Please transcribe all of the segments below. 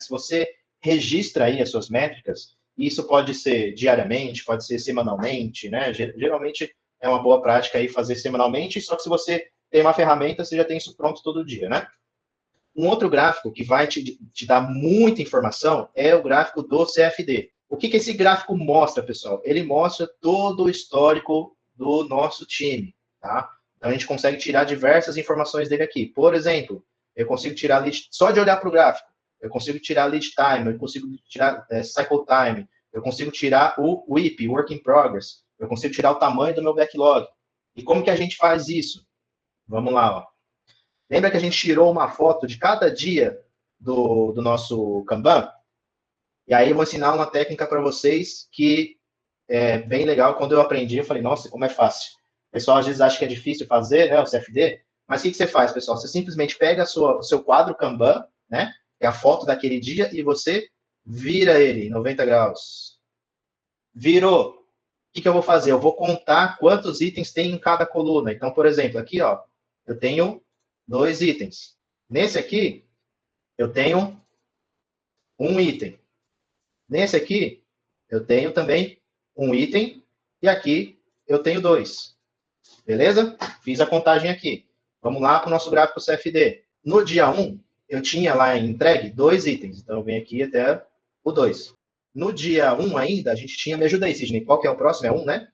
Se você registra aí as suas métricas, isso pode ser diariamente, pode ser semanalmente, né? Geralmente é uma boa prática aí fazer semanalmente, só que se você tem uma ferramenta, você já tem isso pronto todo dia, né? Um outro gráfico que vai te dar muita informação é o gráfico do CFD. O que esse gráfico mostra, pessoal? Ele mostra todo o histórico do nosso time, tá? Então, a gente consegue tirar diversas informações dele aqui. Por exemplo, eu consigo tirar lead, só de olhar para o gráfico, eu consigo tirar lead time, eu consigo tirar cycle time, eu consigo tirar o WIP, Work in Progress, eu consigo tirar o tamanho do meu backlog. E como que a gente faz isso? Vamos lá, ó. Lembra que a gente tirou uma foto de cada dia do nosso Kanban? E aí eu vou ensinar uma técnica para vocês que é bem legal. Quando eu aprendi, eu falei, nossa, como é fácil. O pessoal às vezes acha que é difícil fazer, né, o CFD, mas o que você faz, pessoal? Você simplesmente pega o seu quadro Kanban, né, é a foto daquele dia, e você vira ele 90 graus. Virou. O que eu vou fazer? Eu vou contar quantos itens tem em cada coluna. Então, por exemplo, aqui, ó, eu tenho 2 itens. Nesse aqui, eu tenho um item. Nesse aqui, eu tenho também um item. E aqui, eu tenho 2. Beleza? Fiz a contagem aqui. Vamos lá para o nosso gráfico CFD. No dia 1, eu tinha lá entregue 2 itens. Então, eu venho aqui até o 2. No dia 1 ainda, a gente tinha... Me ajuda aí, Sidney. Qual que é o próximo? É 1, né?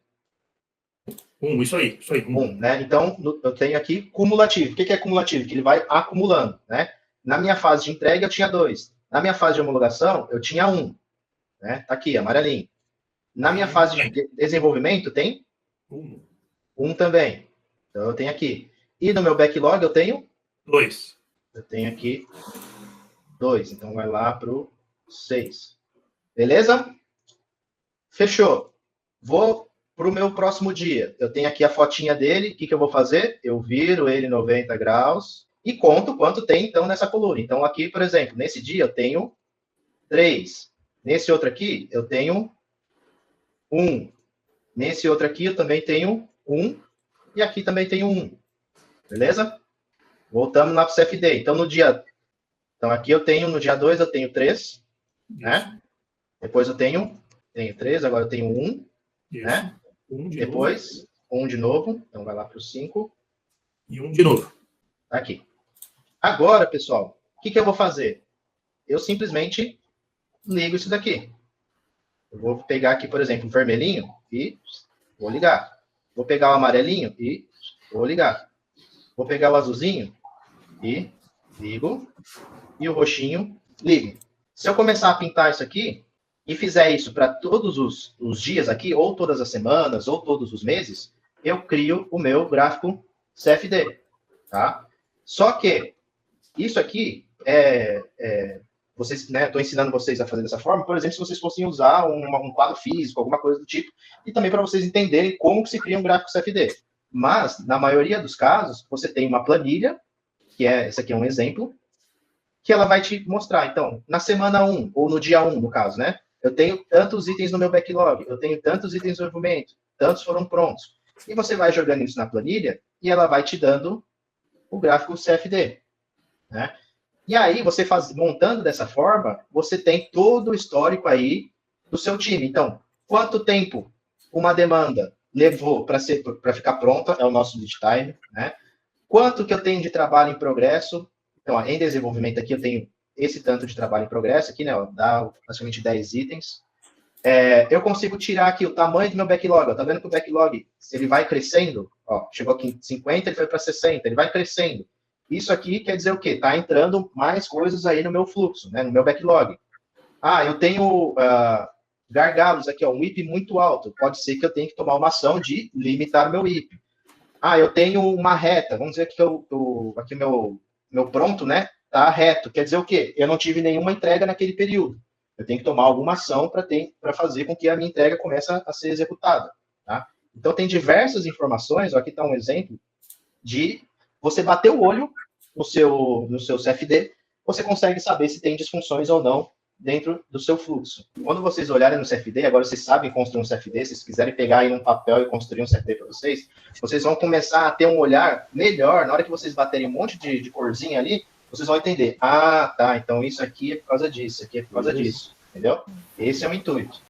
1, isso aí. 1, né? Então, eu tenho aqui cumulativo. O que é cumulativo? Que ele vai acumulando, né? Na minha fase de entrega, eu tinha 2. Na minha fase de homologação, eu tinha 1. Né? Tá aqui, amarelinho. Na minha fase de desenvolvimento, tem 1 também. Então, eu tenho aqui. E no meu backlog, eu tenho 2. Eu tenho aqui 2. Então, vai lá para o 6. Beleza? Fechou. Vou para o meu próximo dia. Eu tenho aqui a fotinha dele. O que eu vou fazer? Eu viro ele 90 graus e conto quanto tem, então, nessa coluna. Então, aqui, por exemplo, nesse dia eu tenho 3. Nesse outro aqui, eu tenho 1. Nesse outro aqui, eu também tenho 1. E aqui também tenho 1. Beleza? Voltamos lá para o CFD. Então, Então, aqui eu tenho, no dia 2, eu tenho 3. Né? Depois eu tenho 3, agora eu tenho 1. Né? Depois, 1 de novo. Então, vai lá para o 5. E 1 de novo. Aqui. Agora, pessoal, o que eu vou fazer? Eu simplesmente ligo isso daqui. Eu vou pegar aqui, por exemplo, o vermelhinho e vou ligar. Vou pegar o amarelinho e vou ligar. Vou pegar o azulzinho e ligo. E o roxinho, ligo. Se eu começar a pintar isso aqui e fizer isso para todos os dias aqui, ou todas as semanas, ou todos os meses, eu crio o meu gráfico CFD. Tá? Só que isso aqui vocês, né, estou ensinando vocês a fazer dessa forma, por exemplo, se vocês fossem usar um quadro físico, alguma coisa do tipo, e também para vocês entenderem como que se cria um gráfico CFD. Mas, na maioria dos casos, você tem uma planilha, esse aqui é um exemplo, que ela vai te mostrar. Então, na semana 1, ou no dia 1, no caso, né? Eu tenho tantos itens no meu backlog, eu tenho tantos itens no desenvolvimento, tantos foram prontos. E você vai jogando isso na planilha, e ela vai te dando o gráfico CFD. Né? E aí, você montando dessa forma, você tem todo o histórico aí do seu time. Então, quanto tempo uma demanda levou para ficar pronta, é o nosso lead time, né? Quanto que eu tenho de trabalho em progresso? Então, ó, em desenvolvimento aqui eu tenho esse tanto de trabalho em progresso aqui, né? Ó, dá praticamente 10 itens. Eu consigo tirar aqui o tamanho do meu backlog. Ó, tá vendo que o backlog, ele vai crescendo? Ó, chegou aqui em 50, ele foi para 60, ele vai crescendo. Isso aqui quer dizer o quê? Está entrando mais coisas aí no meu fluxo, né, no meu backlog. Eu tenho gargalos aqui, ó, um WIP muito alto. Pode ser que eu tenha que tomar uma ação de limitar o meu WIP. Eu tenho uma reta. Vamos dizer que aqui meu pronto, né, está reto. Quer dizer o quê? Eu não tive nenhuma entrega naquele período. Eu tenho que tomar alguma ação para fazer com que a minha entrega comece a ser executada. Tá? Então, tem diversas informações. Ó, aqui está um exemplo de você bater o olho no seu CFD, você consegue saber se tem disfunções ou não dentro do seu fluxo. Quando vocês olharem no CFD, agora vocês sabem construir um CFD, se vocês quiserem pegar aí um papel e construir um CFD para vocês vão começar a ter um olhar melhor, na hora que vocês baterem um monte de corzinha ali, vocês vão entender. Ah, tá, então isso aqui é por causa disso, isso aqui é por causa disso. Entendeu? Esse é o intuito.